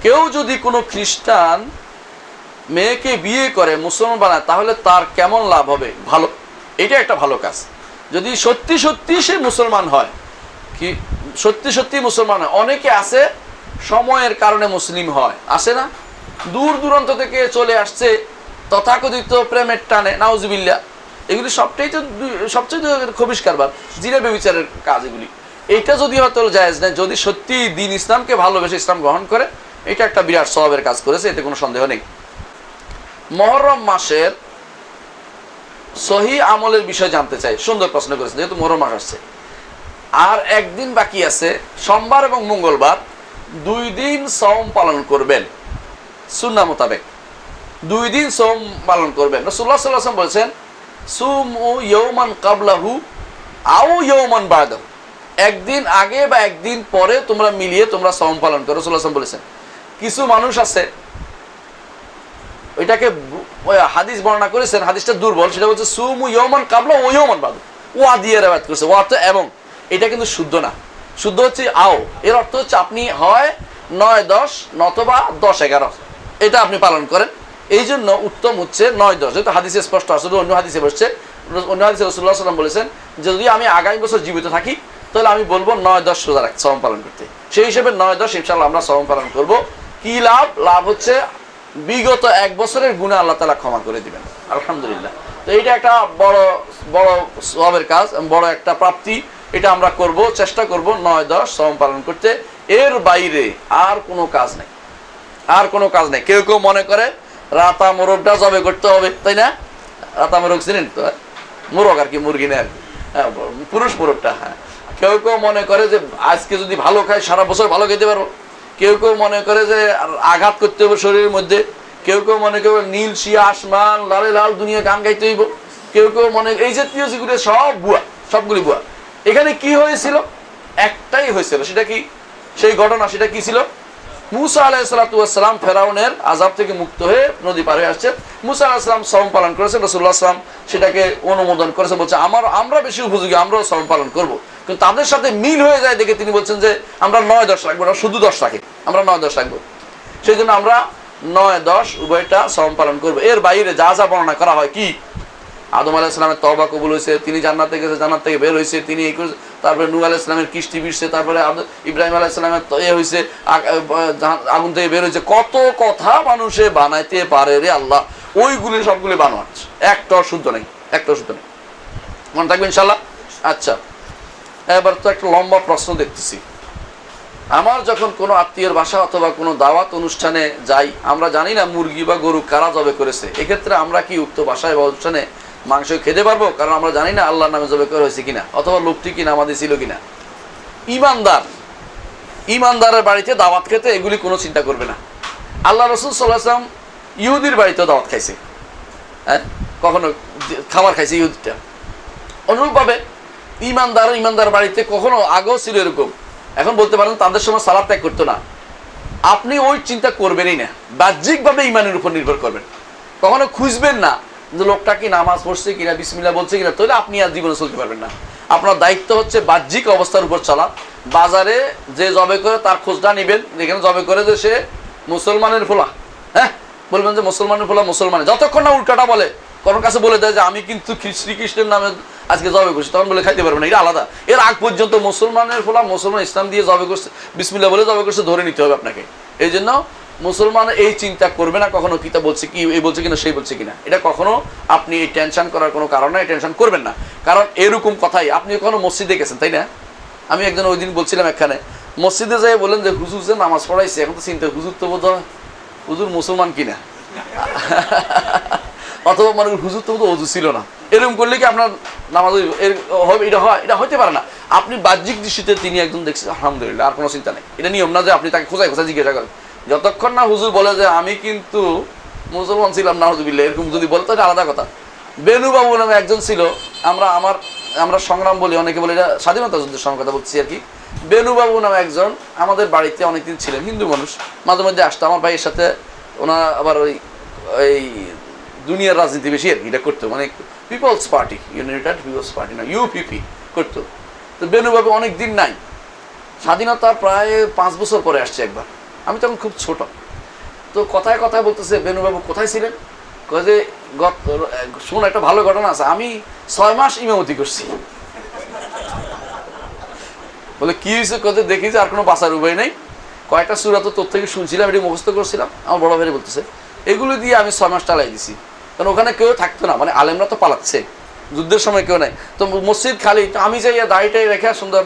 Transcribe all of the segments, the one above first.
কেউ যদি কোনো খ্রিস্টান মেয়েকে বিয়ে করে মুসলমান বানায় তাহলে তার কেমন লাভ হবে? ভালো, এটা একটা ভালো কাজ। যদি সত্যি সত্যি সে মুসলমান হয়, কি সত্যি সত্যি মুসলমান হয়। অনেকে আছে সময়ের কারণে মুসলিম হয়, আসে না, দূর দূরান্ত থেকে চলে আসছে তথাকথিত প্রেমের টানে, নাউজুবিল্লাহ। এগুলি সবচেয়ে খবিশ কারবার, জিনা ব্যভিচারের কাজ এগুলি। এইটা যদি হয়তো জায়েজ নেই, যদি সত্যি দিন ইসলামকে ভালোবেসে ইসলাম গ্রহণ করে, এটা একটা বিরাট সওয়াবের কাজ করেছে, এতে কোনো সন্দেহ নেই। মুহররম মাসের সহি আমলের বিষয় জানতে চাই। সুন্দর প্রশ্ন করেছেন, যেহেতু মুহররম মাস আসছে আর একদিন বাকি আছে, সোমবার এবং মঙ্গলবার 2 দিন সওম পালন করবেন সুন্নাহ মোতাবেক। 2 দিন সওম পালন করবেন। রাসূলুল্লাহ সাল্লাল্লাহু আলাইহি ওয়াসাল্লাম বলেছেন, সুমু ইয়াওমান ক্বাবলাহু আও ইয়াওমান বা'দাহু, একদিন আগে বা একদিন পরে তোমরা মিলিয়ে তোমরা সওম পালন করো। রাসূলুল্লাহ সাল্লাল্লাহু আলাইহি ওয়াসাল্লাম বলেছেন। কিছু মানুষ আছে ওইটাকে হাদিস বর্ণনা করেছেন, হাদিসটা দুর্বল, সেটা বলছে সুমু ইয়াওমান ক্বাবলা ওয়া ইয়াওমান বা'দাহু, ওয়া দিয়ে রিওয়ায়াত করেছে, ওয়া তো এবং, এটা কিন্তু শুদ্ধ না। শুদ্ধ হচ্ছে আও, এর অর্থ হচ্ছে আপনি হয় 9-10 নতবা 10-11 এটা আপনি পালন করেন। এই জন্য উত্তম হচ্ছে 9-10, যেহেতু হাদিসে স্পষ্ট আছে। অন্য হাদিসে বলছে, অন্য হাদিসে রাসূলুল্লাহ সাল্লাল্লাহু আলাইহি ওয়াসাল্লাম বলেছেন যদি আমি আগামী বছর জীবিত থাকি তাহলে আমি বলবো 9-10 রোজা রাখতে, সওম পালন করতে। সেই হিসেবে 9-10 ইনশাআল্লাহ আমরা সওম পালন করব। কি লাভ? লাভ হচ্ছে বিগত 1 বছরের গুনাহ আল্লাহ তাআলা ক্ষমা করে দিবেন, আলহামদুলিল্লাহ। তো এইটা একটা বড় বড় সওয়াবের কাজ, বড় একটা প্রাপ্তি। এটা আমরা করব, চেষ্টা করব 9-10 সওম পালন করতে। এর বাইরে আর কোনো কাজ নেই, আর কোনো কাজ নেই। কেউ কেউ মনে করে রাতা মোরগটা জবে করতে হবে, তাই না? রাতা মোরগ চিনেন তো? মোরগ আর কি, মুরগি না, পুরুষ মোরগটা। হ্যাঁ, কেউ কেউ মনে করে যে আজকে যদি ভালো খাই সারা বছর ভালো খেতে পারবো। কেউ কেউ মনে করে যে আঘাত করতে হবে শরীরের মধ্যে। কেউ কেউ মনে করে নীল শিয়া আসমান লালে লাল দুনিয়া গান গাইতে হইব। কেউ কেউ মনে, এই জাতীয় যেগুলো সব ভুয়া, সবগুলি ভুয়া। এখানে কি হয়েছিল? একটাই হয়েছিল। সেটা কি? সেই ঘটনা, সেটা কি ছিল? মুসা আলাইহিস সালাতু ওয়াস সালাম ফেরাউনের আযাব থেকে মুক্ত হয়ে নদী পার হয়ে আসছে। মুসা আলাইহিস সালাম সওম পালন করেছেন, রাসূলুল্লাহ সাল্লাল্লাহু আলাইহি ওয়াসাল্লাম সেটাকে অনুমোদন করেছে, বলছে আমরা বেশি উপযোগী, আমরাও সওম পালন করব। কিন্তু তাদের সাথে মিল হয়ে যায় দেখে তিনি বলছেন যে আমরা 9-10 রাখবো না, শুধু 10 রাখি, আমরা 9-10 রাখবো। সেই জন্য আমরা 9-10 উভয়টা সওম পালন করব। এর বাইরে যা যা বর্ণনা করা হয়, কি আদম আলাইহিস সালামের তওবা কবুল হয়েছে, তিনি জান্নাতে গেছে, জান্নাত থেকে বের হয়েছে, তিনি তারপরে নূহ আলাইহিস সালামের কিস্তি ভিড়ছে, তারপরে ইব্রাহিম আলাইহিস সালামের হয়েছে, আগুন থেকে বের হয়েছে। কত কথা মানুষে বানাইতে পারে রে আল্লাহ, ওইগুলি সবগুলি বানোয়াট, একটাও শুদ্ধ নেই, একটাও শুদ্ধ নেই। মনে থাকবে ইনশাআল্লাহ। আচ্ছা, এবার তো একটা লম্বা প্রশ্ন দেখতেছি। আমার যখন কোনো আত্মীয়ের বাসা অথবা কোনো দাওয়াত অনুষ্ঠানে যাই, আমরা জানি না মুরগি বা গরু কারা জবে করেছে। এক্ষেত্রে আমরা কি উক্ত বাসায় বা অনুষ্ঠানে মাংস খেতে পারবো? কারণ আমরা জানি না আল্লাহর নামে জবে করা হয়েছে কিনা, অথবা লোকটি কি নামাজি ছিল কিনা। ইমানদারের বাড়িতে দাওয়াত খেতে এগুলি কোনো চিন্তা করবে না। আল্লাহ রাসূল সাল্লাল্লাহু আলাইহি ওয়াসাল্লাম ইহুদির বাড়িতেও দাওয়াত খাইছে, হ্যাঁ, কখনো খাবার খাইছে ইহুদিটা। অনুরূপভাবে ইমানদার বাড়িতে কখনো আগেও ছিল এরকম। এখন বলতে পারেন তাদের সময় সালাত ত্যাগ করতো না, আপনি ওই চিন্তা করবেনই না। বাহ্যিকভাবে ইমানের উপর নির্ভর করবেন, কখনো খুঁজবেন না যে লোকটা কি নামাজ পড়ছে কিনা, বিসমিল্লাহ বলছে কিনা, তাহলে আপনি আর জীবনে চলতে পারবেন না। আপনার দায়িত্ব হচ্ছে বাহ্যিক অবস্থার উপর চলা। বাজারে যে জবে করে তার খোঁজটা নেবেন, যেখানে জবে করে যে সে মুসলমানের ফোলা, হ্যাঁ, বলবেন যে মুসলমানের ফোলা মুসলমানের। যতক্ষণ না উল্টাটা বলে, কারোর কাছে বলে দেয় যে আমি কিন্তু শ্রীকৃষ্ণের নামে আজকে জবে করছি, তখন বলে খাইতে পারবে না, এটা আলাদা। এর আগ পর্যন্ত মুসলমানের ফোলা, মুসলমান ইসলাম দিয়ে জবে করছে, বিসমিল্লাহ বলে জবে করছে, ধরে নিতে হবে আপনাকে। এই জন্য মুসলমান এই চিন্তা করবে না কখনো কিতা বলছে কি, এই বলছে কিনা, সেই বলছে কিনা, এটা কখনো আপনি এই টেনশন করার কোনো কারণ নাই, টেনশন করবেন না। কারণ এরকম কথাই আপনি কখনো মসজিদে গেছেন, তাই না? আমি একজন ওই দিন বলছিলাম এখানে, মসজিদে যাই বলেন যে হুজুর যে নামাজ পড়াইছে, এখন তো চিন্তা হুজুর তো বোধ হয় হুজুর মুসলমান কিনা, অথবা মানে হুজুর তো বোধ অজু ছিল না। এরকম করলে কি আপনার নামাজ হবে? এটা হইতে পারে না। আপনি বাহ্যিক দৃষ্টিতে তিনি একজন দেখছেন, আলহামদুলিল্লাহ, আর কোনো চিন্তা নেই। এটা নিয়ম না যে আপনি তাকে খোঁজায় জিজ্ঞাসা করেন। যতক্ষণ না হুজুর বলে যে আমি কিন্তু মুসলমান ছিলাম, নাউজুবিল্লাহ, এরকম যদি বলে তাহলে আলাদা কথা। বেনুবাবু নামে একজন ছিল, আমরা সংগ্রাম বলি, অনেকে বলে এটা স্বাধীনতা যুদ্ধের সময় কথা বলছি আর কি। বেনুবাবু নামে একজন আমাদের বাড়িতে অনেকদিন ছিলেন, হিন্দু মানুষ, মাঝে মধ্যে আসতো আমার ভাইয়ের সাথে। ওনার আবার ওই দুনিয়ার রাজনীতি বেশি আর কি, এটা করতো, মানে people's party, united people's party না, ইউপিপি করতো। তো বেনুবাবু অনেক দিন নাই, স্বাধীনতার প্রায় 5 বছর পরে আসছে একবার। আমি তখন খুব ছোট। তো কথায় কথায় বলতেছে, বেনুবাবু কোথায় ছিলেন? কয়ে যে শোন, একটা ভালো ঘটনা আছে, আমি 6 মাস ইমামতি করছি। বলে কি হয়েছে? কয়ে দেখি যে আর কোনো বাঁচার উপায় নেই, কয়েকটা সূরা তো তোর থেকে শুনছিলাম, এটি মুখস্থ করছিলাম। আমার বড় ভাই বলতেছে এগুলো দিয়ে আমি 6 মাস চালাই দিছি, কারণ ওখানে কেউ থাকতো না, মানে আলেমরা তো পালাচ্ছে, যুদ্ধের সময় কেউ নাই, তো মসজিদ খালি। আমি যাই দাড়িটাই রেখে সুন্দর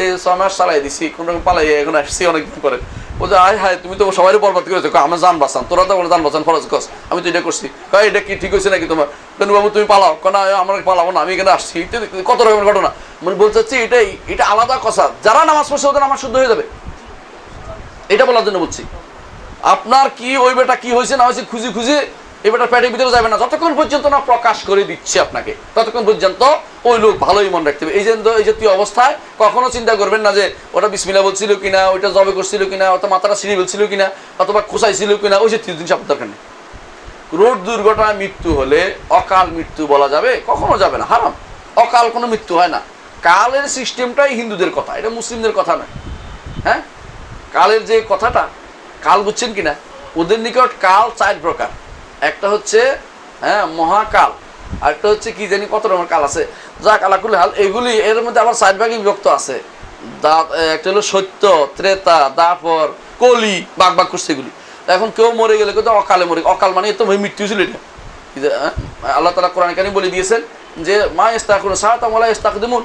এই 6 মাস চালাই দিছি, কোনো রকম পালাই এখন আসছি অনেকদিন পরে। ও যে আয় হায়, তুমি তো সবাই বরবাদ করেছো, আমার জান বাঁচান, তোরা তো জান বাঁচান ফরজ কস, আমি তো এটা করছি। এটা কি ঠিক হয়েছে নাকি তোমার? বেনুবাবু তুমি পালাও, কেন আমার পালাবো না, আমি এখানে আসছি। কত রকমের ঘটনা, মানে বলতে চাচ্ছি এটা আলাদা কথা। যারা নামাজ পড়ছে ওদের নামাজ শুদ্ধ হয়ে যাবে, এটা বলার জন্য বলছি। আপনার কি ওই বেটা কি হয়েছে না হয়েছে খুঁজে খুঁজে এই বেটার পেটের ভিতরে যাবে না, যতক্ষণ পর্যন্ত না প্রকাশ করে দিচ্ছে আপনাকে, ততক্ষণ পর্যন্ত ওই লোক ভালোই মনে রাখতে হবে। এই জাতীয় অবস্থায় কখনো চিন্তা করবেন না যে ওটা বিসমিল্লাহ বলছিল কিনা, ওইটা জবে করছিল কিনা, অথবা মাথাটা সিঁড়ি বলছিল কিনা, অথবা খোঁচাইছিল কিনা, ওই জাতীয় জিনিস আপনার দরকার নেই। রোড দুর্ঘটনায় মৃত্যু হলে অকাল মৃত্যু বলা যাবে? কখনো যাবে না, হারাম। অকাল কোনো মৃত্যু হয় না। কালের সিস্টেমটাই হিন্দুদের কথা, এটা মুসলিমদের কথা নয়। হ্যাঁ, কালের যে কথাটা, কাল বুঝছেন কিনা? ওদের নিকট কাল 4 প্রকার। একটা হচ্ছে মহাকাল, আরেকটা হচ্ছে কি জানি কত রকমের কাল আছে, যাক আলাকুল হাল। এগুলি এর মধ্যে আবার 4 ভাগে বিভক্ত আছে। একটা হলো সত্য, ত্রেতা, দাপর, কলি, বাঘ বাঘ করছে এগুলি। এখন কেউ মরে গেলে কিন্তু অকালে মরে, অকাল মানে তো মৃত্যু ছিল। এটা আল্লাহ তাআলা কোরআনে কারিমে বলে দিয়েছেন যে মা ইস্তাকুন সাআতাম ওয়ালা ইস্তাকদিমুন,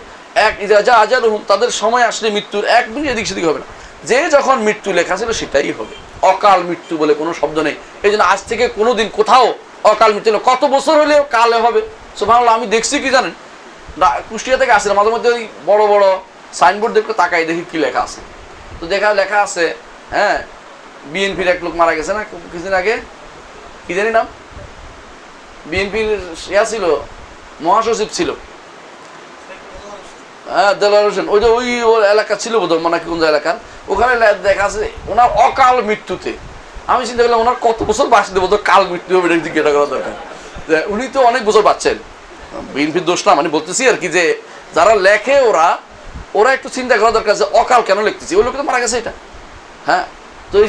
এক ইজা জা আজালুহুম, তাদের সময় আসলে মৃত্যুর এক মিনিট এদিক সেদিক হবে না, যে যখন মৃত্যু লেখা ছিল সেটাই হবে। অকাল মৃত্যু বলে কোনো শব্দ নেই। এই জন্য আজ থেকে কোনোদিন কোথাও অকাল মৃত্যু নেই। কত বছর হলেও কালে হবে। সুবহানাল্লাহ। আমি দেখছি কি জানেন, কুষ্টিয়া থেকে আসলে মাঝে মধ্যে ওই বড় বড় সাইনবোর্ড দেখতে তাকাই, দেখি কি লেখা আছে। তো লেখা আছে বিএনপির এক লোক মারা গেছে না কিছুদিন আগে, কি জানি নাম, বিএনপির ছিল, মহাসচিব ছিল, দেলোয়ার হোসেন, ওই যে ওই এলাকা ছিল বোধহয়, মানে কোন এলাকার, ওখানে দেখা আছে ওনার অকাল মৃত্যুতে। আমি চিন্তা করলাম ওনার কত বছর বাঁচতে বোধ কাল মৃত্যু হবে, এটা জিজ্ঞাসা করা দরকার। উনি তো অনেক বছর বাঁচছেন। বিএনপির দোষ না, মানে বলতেছি আর কি, যে যারা লেখে ওরা একটু চিন্তা করা দরকার যে অকাল কেন লিখতেছি, ওই লোক তো মারা গেছে এটা। হ্যাঁ, তো এই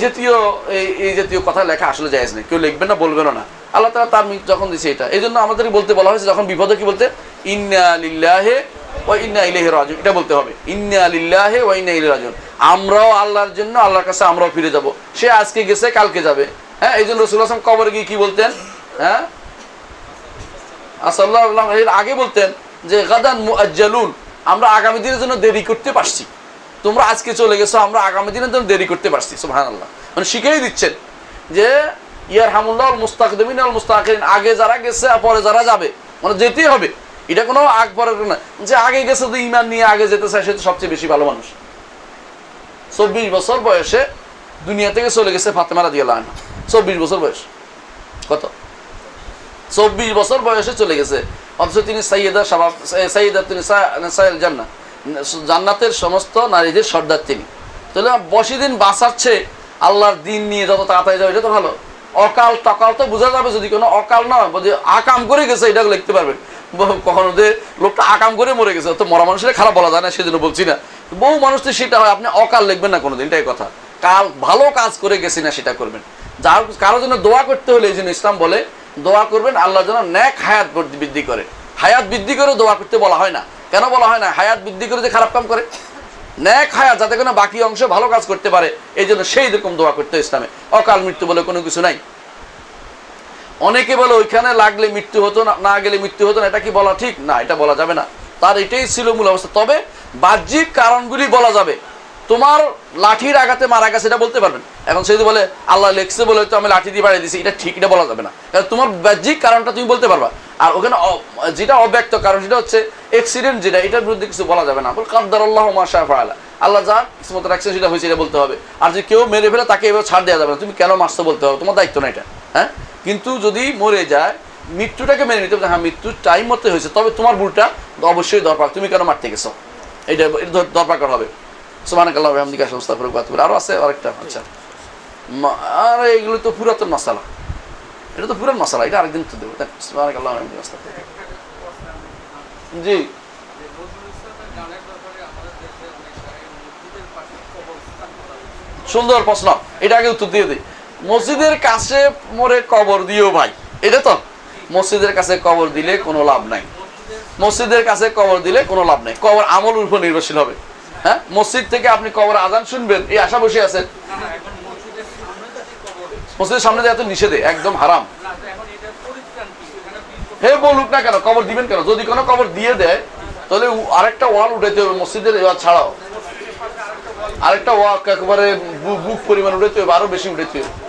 জাতীয় কথা লেখা আসলে জায়েজ নেই, কেউ লিখবেন না, বলবেনও না। আল্লাহ তাআলা তার যখন দিয়েছে এটা, এই জন্য আমাদেরকে বলতে বলা হয়েছে যখন বিপদে কি বলতে, ইন্না লিল্লাহি ওয়া ইন্না ইলাইহি রাজিউন, এটা বলতে হবে, ইন্না লিল্লাহি ওয়া ইন্না ইলাইহি রাজিউন। আমরাও আল্লাহর জন্য, আল্লাহর কাছে আমরাও ফিরে যাব। সে আজকে গেছে, কালকে যাবে। হ্যাঁ, এই জন্য রাসূলুল্লাহ সাল্লাল্লাহু আলাইহি ওয়াসাল্লাম কবরে গিয়ে কি বলতেন? হ্যাঁ, সাল্লাল্লাহু এর আগে বলতেন যে গাদান মুআজ্জালুন, আমরা আগামী দিনের জন্য দেরি করতে পারছি। তোমরা আজকে চলে গেছো, আমরা আগামী দিনের জন্য দেরি করতে পারছি। সুবহানাল্লাহ। মানে শিখিয়ে দিচ্ছেন যে ইয়ারহামুল্লাহুল মুস্তাকদিমিন ওয়াল মুস্তাখিরিন, আগে যারা গেছে পরে যারা যাবে, মানে যেতেই হবে। এটা কোনো আগ পরের না যে আগে গেছে তো ঈমান নিয়ে আগে যেতে চায়, সে তো সবচেয়ে বেশি ভালো মানুষ। 24 বছর বয়সে দুনিয়া থেকে চলে গেছে ফাতেমা রাদিয়াল্লাহু আনহা। 24 বছর বয়স, কত 24 বছর বয়সে চলে গেছে, অথচ তিনি সাইয়্যিদাতুন নিসাইল জান্নাহ, জান্নাতের সমস্ত নারীদের সর্দার তিনি। তাহলে বসি দিন বাঁচাচ্ছে আল্লাহর দিন নিয়ে, যত তাড়াতাড়ি যাবে এটা তো ভালো। অকাল টকাল তো বোঝা যাবে যদি কোনো অকাল না যে আকাম করে গেছে, এটা লিখতে পারবেন। কখনো যে লোকটা আকাম করে মরে গেছে, তো মরা মানুষের খারাপ বলা যায় না, সেজন্য বলছি না। বহু মানুষ তো সেটা হয়, আপনি অকাল লিখবেন না কোনোদিন, এটাই কথা। কাল ভালো কাজ করে গেছি না সেটা করবেন। যার কারোর জন্য দোয়া করতে হলে এই জন্য ইসলাম বলে দোয়া করবেন আল্লাহ যেন নেক হায়াত বৃদ্ধি করে। হায়াত বৃদ্ধি করে দোয়া করতে বলা হয় না। কেন বলা হয় না? হায়াত বৃদ্ধি করে যে খারাপ কাম করে, নেক হায়াত যাতে কোনো বাকি অংশ ভালো কাজ করতে পারে, এই জন্য সেই রকম দোয়া করতে ইসলামে। অকাল মৃত্যু বলে কোনো কিছু নাই। অনেকে বলে ওইখানে লাগলে মৃত্যু হতো না, না গেলে মৃত্যু হতো না, এটা কি বলা ঠিক না? এটা বলা যাবে না। তার এটাই ছিল মূল অবস্থা। তবে বাহ্যিক কারণগুলি বলা যাবে। তোমার লাঠির আঘাতে মারা গেছে এটা বলতে পারবেন। এখন সে যদি বলে আল্লাহ লেখছে বলে তো আমি লাঠি দিয়ে বাড়িয়ে দিছি, এটা ঠিক, এটা বলা যাবে না। কারণ তোমার বাহ্যিক কারণটা তুমি বলতে পারবা। আর ওখানে যেটা অব্যক্ত কারণ, সেটা হচ্ছে অ্যাক্সিডেন্ট, যেটা এটার বিরুদ্ধে কিছু বলা যাবে না। কাদ্দারাল্লাহু মা শাআ ফাআলা, আল্লাহ যা কিসমত রাখছে সেটা হয়েছে, এটা বলতে হবে। আর যে কেউ মেরে ফেলে তাকে এভাবে ছাড় দেওয়া যাবে না, তুমি কেন মারছো বলতে হবে, তোমার দায়িত্ব না এটা। হ্যাঁ, কিন্তু যদি মরে যায় মৃত্যুটাকে মেনে নিতে হবে, হ্যাঁ মৃত্যুর টাইম মতো হয়েছে, তবে তোমার ভুলটা অবশ্যই দরকার, তুমি কেন মারতে গেছো, এটা দরকার হবে। সুবহানাকাল্লাহি ওয়া বিহামদিহি আস্তাগফিরুকা ওয়া আতুবু ইলাইহি। আরো আছে আরেকটা, আচ্ছা, আর এইগুলো তো পুরাতন মাসালা, এটা তো পুরান মাসালা, এটা আরেকদিন তো দেবো। সুবহানাকাল্লাহি ওয়া বিহামদিহি আস্তাগফিরুকা। জি, সুন্দর প্রশ্ন, এটা আগে উত্তর দিয়ে দিই। মসজিদের কাছে মোরে কবর দিও ভাই, এটা তো মসজিদের কাছে কবর দিলে কোনো লাভ নাই। মসজিদের কাছে কবর দিলে কোনো লাভ নাই, কবর আমলের উপর নির্ভরশীল হবে। হ্যাঁ, মসজিদ থেকে আপনি কবর আজান শুনবেন এই আশা বসে আছেন? মসজিদের সামনে দিয়ে এত নিষেধে, একদম হারাম। হে বলুক না কেন, কবর দিবেন কেন? যদি কোনো কবর দিয়ে দেয় তাহলে আরেকটা ওয়াল উঠাইতে হবে মসজিদের ছাড়াও, আরেকটা ওয়াল একেবারে বুক পরিমাণ উঠাইতে হবে, আরো বেশি উঠাইতে হবে।